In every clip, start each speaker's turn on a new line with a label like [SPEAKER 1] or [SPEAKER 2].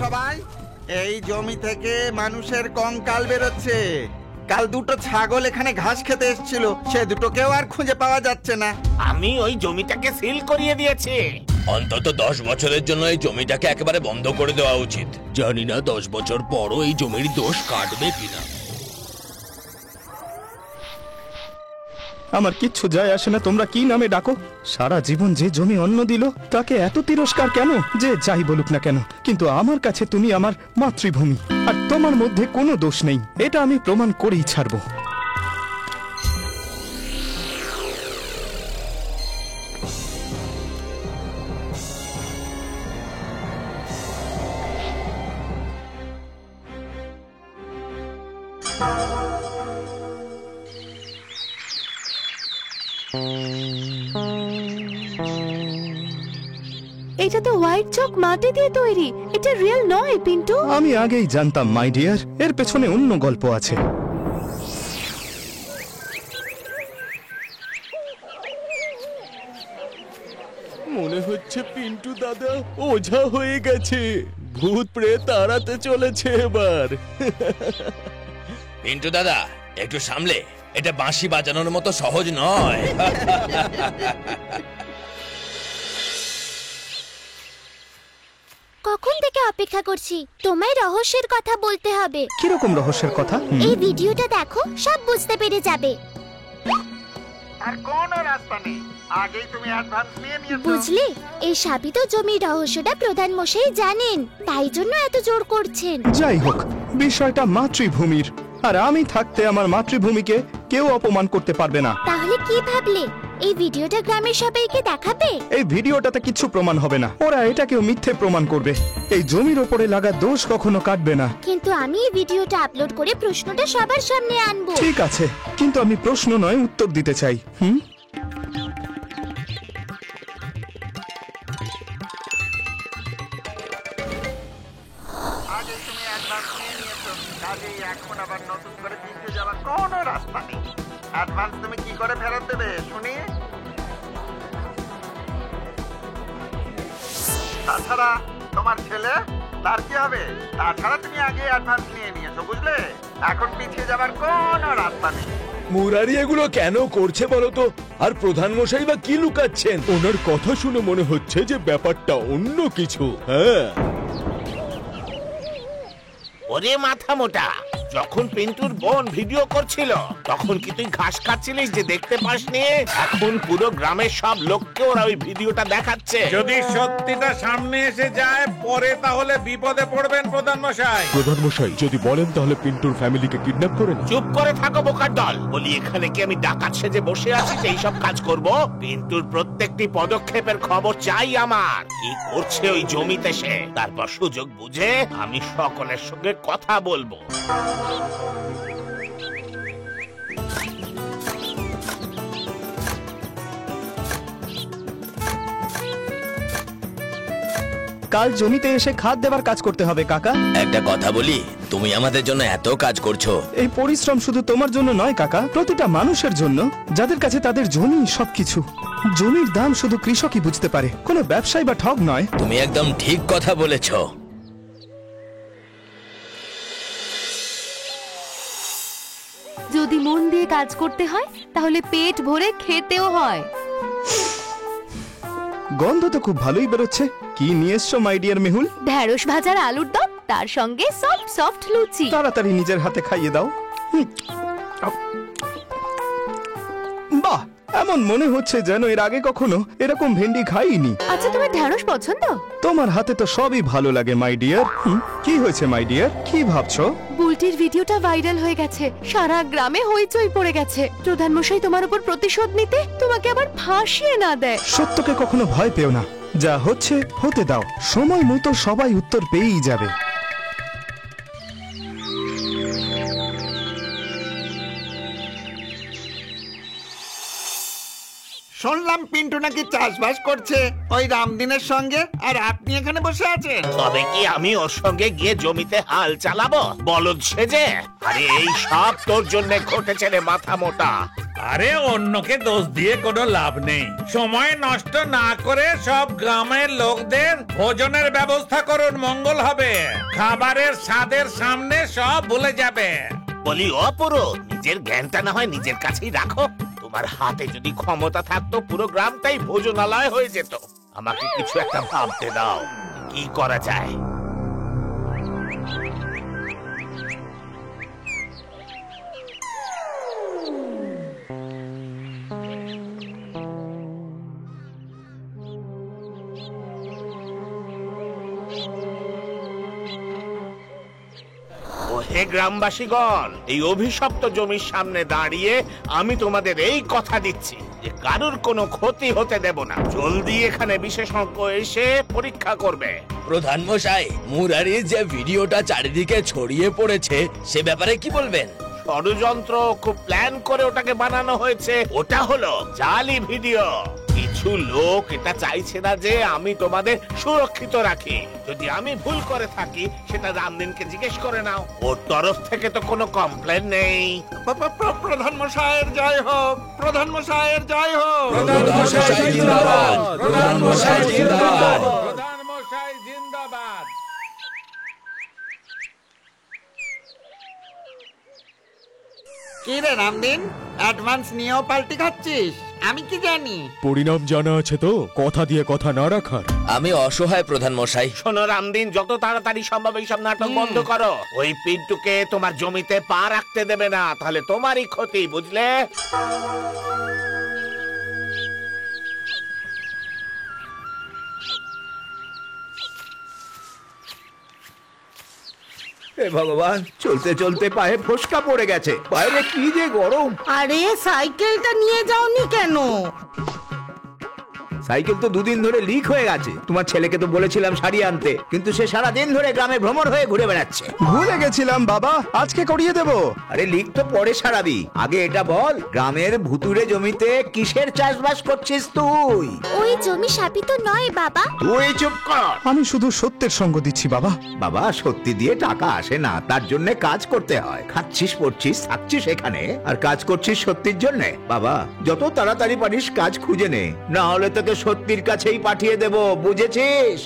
[SPEAKER 1] সবাই, এই জমি থেকে মানুষের কঙ্কাল বেরোচ্ছে। কাল দুটো ছাগল এখানে ঘাস খেতে এসেছিল, সে দুটোকেও আর খুঁজে পাওয়া যাচ্ছে না।
[SPEAKER 2] আমি ওই জমিটাকে সিল করিয়ে দিয়েছি।
[SPEAKER 3] অন্তত 10 বছরের জন্য এই জমিটাকে একেবারে বন্ধ করে দেওয়া উচিত। জানি না 10 বছর পরও এই জমির দোষ কাটবে কিনা।
[SPEAKER 4] আমার কিচ্ছু যায় আসে না তোমরা কি নামে ডাকো। সারা জীবন যে জমি অন্ন দিল তাকে এত তিরস্কার কেন? যে যাই বলুক না কেন, কিন্তু আমার কাছে তুমি আমার মাতৃভূমি, আর তোমার মধ্যে কোনো দোষ নেই, এটা আমি প্রমাণ করেই ছাড়বো।
[SPEAKER 5] এটা তো হোয়াইট চক মাটি দিয়ে তৈরি, এটা রিয়েল নয় পিন্টু।
[SPEAKER 4] আমি আগেই জানতাম মাই ডিয়ার, এর পেছনে অন্য গল্প আছে।
[SPEAKER 6] মনে হচ্ছে পিন্টু দাদা ওঝা হয়ে গেছে, ভূত প্রেত তাড়াতে চলেছে এবার।
[SPEAKER 3] পিন্টু দাদা একটু সামলে, এটা বাঁশি বাজানোর মতো সহজ নয়।
[SPEAKER 7] কখন থেকে অপেক্ষা করছি, তোমায় রহস্যের কথা বলতে হবে।
[SPEAKER 4] কিরকম রহস্যের কথা?
[SPEAKER 7] এই ভিডিওটা দেখো, সব বুঝতে পেরে যাবে।
[SPEAKER 1] আর কোনো রাস্তা নেই, আগেই তুমি অ্যাডভান্স নিয়ে নিয়েছো।
[SPEAKER 7] বুঝলে, এই সাবিত জমির রহস্যটা প্রধান মশাই জানেন, তাই জন্য এত জোর করছেন।
[SPEAKER 4] যাই হোক, বিষয়টা মাতৃভূমির, আর আমি থাকতে আমার মাতৃভূমিকে কেউ অপমান করতে পারবে না।
[SPEAKER 7] তাহলে কি ভাবলে, এই ভিডিওটা গ্রামের সবাইকে দেখাবে?
[SPEAKER 4] এই ভিডিওটাতে কিছু প্রমাণ হবে না, ওরা এটাকেও মিথ্যে প্রমাণ করবে। এই জমির ওপরে লাগা দোষ কখনো কাটবে না।
[SPEAKER 7] কিন্তু আমি এই ভিডিওটা আপলোড করে প্রশ্নটা সবার সামনে আনবো।
[SPEAKER 4] ঠিক আছে, কিন্তু আমি প্রশ্ন নয় উত্তর দিতে চাই।
[SPEAKER 1] আগেই তুমি অ্যাডভান্স নিয়ে নিয়েছো, কাজেই এখন আবার নতুন করে পিছিয়ে যাওয়ার কোনো রাস্তা নেই। অ্যাডভান্স তুমি কি করে ফেরত দেবে শুনি? তাছাড়া তোমার ছেলে, তার কি হবে? তাছাড়া তুমি আগে অ্যাডভান্স নিয়ে নিয়েছো, বুঝলে? এখন পিছিয়ে যাবার কোনো রাস্তা নেই।
[SPEAKER 6] মুরারি এগুলো কেন করছে বলতো? আর প্রধান মশাই বা কি লুকাচ্ছেন? ওনার কথা শুনে মনে হচ্ছে যে ব্যাপারটা অন্য কিছু। হ্যাঁ,
[SPEAKER 2] ওরে মাথা মোটা, যখন পিন্টুর বোন ভিডিও করছিল তখন কি তুই ঘাস খাচ্ছিলিস যে দেখতে পাসনি? এখন পুরো গ্রামের সব লোককে ওরা ওই ভিডিওটা দেখাচ্ছে।
[SPEAKER 8] যদি সত্যিটা সামনে এসে যায় পরে তাহলে বিপদে পড়বেন প্রধান মশাই।
[SPEAKER 6] প্রধান মশাই যদি বলেন তাহলে পিন্টুর ফ্যামিলিকে কিডন্যাপ করে না।
[SPEAKER 2] চুপ করে থাকো বোকার দল। বলি এখানে কি আমি ডাকাত সেজে বসে আছি সেই সব কাজ করব? পিন্টুর প্রত্যেকটি পদক্ষেপের খবর চাই আমার। কি করছে ওই জমিতে সে, তারপর সুযোগ বুঝে আমি সকলের সঙ্গে কথা বলবো।
[SPEAKER 4] কাল জমিতে এসে খাদ দেবার কাজ করতে হবে কাকা।
[SPEAKER 3] একটা কথা বলি, তুমি আমাদের জন্য এত কাজ করছো।
[SPEAKER 4] এই পরিশ্রম শুধু তোমার জন্য নয় কাকা, প্রতিটা মানুষের জন্য, যাদের কাছে তাদের জমি সবকিছু। জমির দাম শুধু কৃষকই বুঝতে পারে, কোনো ব্যবসায়ী বা ঠগ নয়।
[SPEAKER 3] তুমি একদম ঠিক কথা বলেছো।
[SPEAKER 5] যদি মন দিয়ে কাজ করতে হয় তাহলে পেট ভরে খেতেও হয়।
[SPEAKER 4] গন্ধ তো খুব ভালোই বেরোচ্ছে। কি নিয়ে এসছো মাই ডিয়ার মেহুল?
[SPEAKER 5] ঢ্যাঁড়স ভাজার আলুর দম, তার সঙ্গে সফট সফট লুচি।
[SPEAKER 4] তাড়াতাড়ি নিজের হাতে খাইয়ে দাও। বাহ, এমন মনে হচ্ছে যেন এর আগে কখনো এরকম ভেন্ডি খাইনি।
[SPEAKER 5] আচ্ছা, তোমার ঢ্যাঁড়স পছন্দ?
[SPEAKER 4] তোমার হাতে তো সবই ভালো লাগে মাই ডিয়ার। কি হয়েছে মাই ডিয়ার, কি ভাবছো?
[SPEAKER 5] বুলটির ভিডিওটা ভাইরাল হয়ে গেছে, সারা গ্রামে হইচই পড়ে গেছে। প্রধান মশাই তোমার উপর প্রতিশোধ নিতে তোমাকে আবার ফাঁসিয়ে না দেয়।
[SPEAKER 4] সত্যকে কখনো ভয় পেও না, যা হচ্ছে হতে দাও, সময় মতো সবাই উত্তর পেয়েই যাবে।
[SPEAKER 1] শুনলাম পিন্টু নাকি চাষবাস করছে ওই রামদিনের সঙ্গে, আর আপনি এখানে বসে আছেন।
[SPEAKER 2] তবে কি আমি ওর সঙ্গে গিয়ে জমিতে হাল চালাবো বলদ সেজে? আরে এই সব তোর জন্য ঘটেছে রে মাথা মোটা।
[SPEAKER 8] আরে অন্যকে দোষ দিয়ে কোনো লাভ নেই। সময় নষ্ট না করে সব গ্রামের লোকদের ভোজনের ব্যবস্থা করুন, মঙ্গল হবে। খাবারের স্বাদের সামনে সব ভুলে যাবে।
[SPEAKER 2] বলি অপুরো, নিজের জ্ঞানটা না হয় নিজের কাছেই রাখো। তোমার হাতে যদি ক্ষমতা থাকতো পুরো গ্রামটাই ভোজনালয় হয়ে যেত। আমাকে কিছু একটা ভাবতে দাও, কি করা যায়। হে গ্রামবাসীগণ, এই অভিশপ্ত জমির সামনে দাঁড়িয়ে আমি তোমাদের এই কথা দিচ্ছি যে কারোর কোনো ক্ষতি হতে দেব না। জলদি এখানে বিশেষজ্ঞ এসে পরীক্ষা করবে।
[SPEAKER 3] প্রধান মশাই, মুরারির যে ভিডিওটা চারিদিকে ছড়িয়ে পড়েছে সে ব্যাপারে কি বলবেন?
[SPEAKER 2] ষড়যন্ত্র, খুব প্ল্যান করে ওটাকে বানানো হয়েছে। ওটা হলো জালি ভিডিও। কিছু লোক এটা চাইছে না যে আমি তোমাদের সুরক্ষিত রাখি। যদি আমি ভুল করে থাকি সেটা রামদিনকে জিজ্ঞেস করে নাও, ওর তরফ থেকে তো কোনো কমপ্লেন নেই।
[SPEAKER 1] প্রধান মশাইয়ের জয় হোক, প্রধান মশাইয়ের জয় হোক।
[SPEAKER 6] প্রধান মশাই জিন্দাবাদ।
[SPEAKER 8] প্রধান মশাই জিন্দাবাদ।
[SPEAKER 1] কি রে রামদিন, অ্যাডভান্স নিয়েও পাল্টি খাচ্ছিস? আমি কি জানি।
[SPEAKER 6] পরিণাম জানা আছে তো, কথা দিয়ে কথা না রাখার।
[SPEAKER 3] আমি অসহায় প্রধান মশাই।
[SPEAKER 2] শোনো রামদিন, যত তাড়াতাড়ি সম্ভব এইসব নাটক বন্ধ করো। ওই পিন্টুকে তোমার জমিতে পা রাখতে দেবে না, তাহলে তোমারই ক্ষতি, বুঝলে?
[SPEAKER 9] হে ভগবান, চলতে চলতে পায়ে ফোসকা পড়ে গেছে। বাইরে কি যে গরম।
[SPEAKER 10] আরে সাইকেলটা নিয়ে যাওনি কেন?
[SPEAKER 9] সাইকেল তো দুদিন ধরে লিক হয়ে গেছে। তোমার ছেলেকে তো বলেছিলাম সারিয়ে আনতে, কিন্তু সে সারা দিন ধরে গ্রামে ভ্রমণ হয়ে ঘুরে বেড়াচ্ছে।
[SPEAKER 4] ভুলে গেছিলাম বাবা, আজকে করিয়ে দেব।
[SPEAKER 9] আরে লিক তো পরে সারাবি, আগে এটা বল, গ্রামের ভুতুরে জমিতে কিসের চাষবাস করছিস তুই?
[SPEAKER 7] ওই জমি শাপিত নয় বাবা।
[SPEAKER 9] তুই চুপ কর।
[SPEAKER 4] আমি শুধু সত্যের সঙ্গ দিচ্ছি বাবা।
[SPEAKER 9] বাবা, সত্যি দিয়ে টাকা আসে না, তার জন্য কাজ করতে হয়। খাচ্ছিস, পড়ছিস, থাকছিস এখানে, আর কাজ করছিস সত্যির জন্য। বাবা, যত তাড়াতাড়ি পারিস কাজ খুঁজে নে, না হলে তোকে সত্যির কাছেই পাঠিয়ে দেব, বুঝেছিস?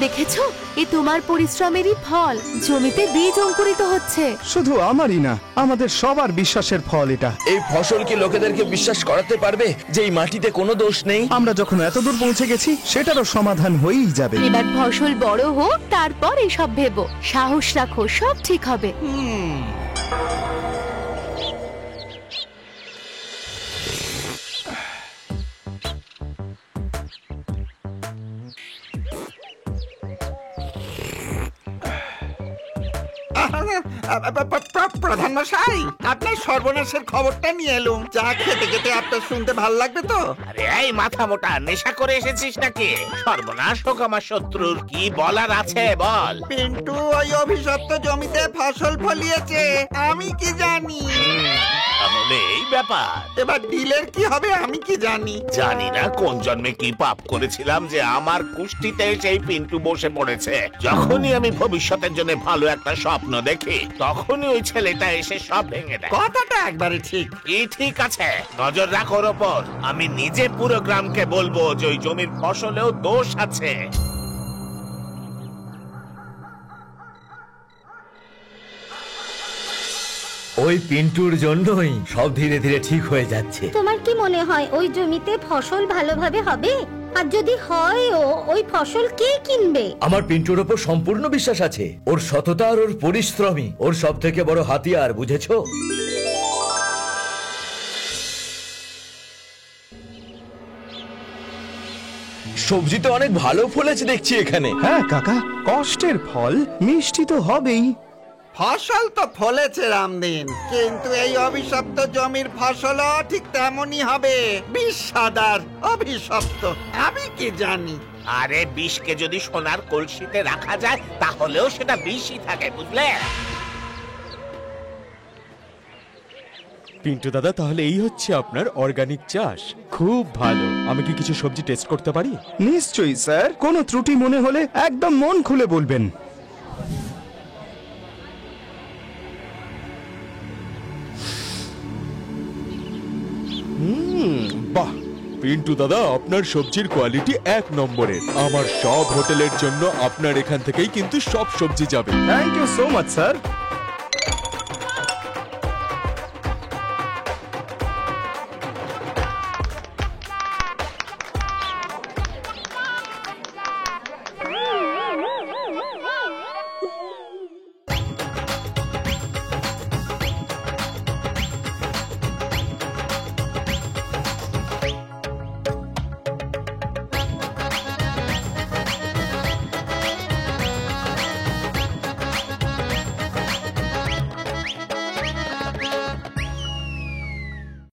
[SPEAKER 5] দেখেছো, এ তোমার পরিশ্রমেরই ফল। জমিতে বীজ অঙ্কুরিত হচ্ছে।
[SPEAKER 4] শুধু আমারই না, আমাদের সবার বিশ্বাসের ফল এটা।
[SPEAKER 3] এই ফসল কি লোকেদেরকে বিশ্বাস করাতে পারবে যে এই মাটিতে কোনো দোষ নেই?
[SPEAKER 4] আমরা যখন এতদূর পৌঁছে গেছি, সেটারও সমাধান হয়েই যাবে।
[SPEAKER 5] এবার ফসল বড় হোক, তারপর এসব ভেবো। সাহস রাখো, সব ঠিক হবে।
[SPEAKER 1] প্রধান মশাই, আপনার সর্বনাশের খবরটা নিয়ে এলুম। চা খেতে খেতে আপনার শুনতে ভাল লাগবে তো?
[SPEAKER 2] আরে এই মাথা মোটা, নেশা করে এসেছিস নাকি? সর্বনাশ হোক আমার শত্রুর, কি বলার আছে বল।
[SPEAKER 1] পিন্টু ওই অভিশপ্ত জমিতে ফসল ফলিয়েছে, আমি কি জানি।
[SPEAKER 2] তাহলে এই ব্যাপার।
[SPEAKER 1] এবার ডিলের কি হবে আমি কি জানি।
[SPEAKER 2] জানি না কোন জন্মে কি পাপ করেছিলাম যে আমার কুষ্টিতে সেই পিন্টু বসে পড়েছে। যখনই আমি ভবিষ্যতের জন্য ভালো একটা স্বপ্ন দেখি, তখনই ওই ছেলেটা এসে সব ভেঙে দেয়।
[SPEAKER 1] কথাটা একবারে ঠিক।
[SPEAKER 2] কি ঠিক আছে? নজর রাখো ওর ওপর। আমি নিজে পুরো গ্রামকে বলবো যে ওই জমির ফসলেও দোষ আছে।
[SPEAKER 9] ওই পিন্টুর জন্যই সব ধীরে ধীরে ঠিক হয়ে যাচ্ছে।
[SPEAKER 10] তোমার কি মনে হয় ওই জমিতে ফসল ভালোভাবে হবে? আর যদি হয়ও, ওই ফসল কে কিনবে?
[SPEAKER 9] আমার পিন্টুর ওপর সম্পূর্ণ বিশ্বাস আছে। ওর সততা আর ওর পরিশ্রমই ওর সব থেকে বড় হাতিয়ার, বুঝেছো?
[SPEAKER 3] সবজি তো অনেক ভালো ফলেছে দেখছি এখানে।
[SPEAKER 4] হ্যাঁ কাকা, কষ্টের ফল মিষ্টি তো হবেই।
[SPEAKER 1] ফসল তো ফলেছে রামদিন, কিন্তু এই অভিশপ্ত জমির ফসলও ঠিক তেমনই হবে, বিষাদার অভিশপ্ত। আমি কি জানি।
[SPEAKER 2] আরে বিষকে যদি সোনার কলসিতে রাখা যায় তাহলেও সেটা বিষই থাকে, বুঝলে?
[SPEAKER 6] পিন্টু দাদা, তাহলে এই হচ্ছে আপনার অর্গানিক চাষ। খুব ভালো। আমি কি কিছু সবজি টেস্ট করতে পারি?
[SPEAKER 4] নিশ্চয়ই স্যার, কোনো ত্রুটি মনে হলে একদম মন খুলে বলবেন।
[SPEAKER 6] বাহ পিন্টু দাদা, আপনার সবজির কোয়ালিটি 1 নম্বরের। আমার সব হোটেলের জন্য আপনার এখান থেকেই কিন্তু সব সবজি যাবে।
[SPEAKER 4] Thank you so much sir.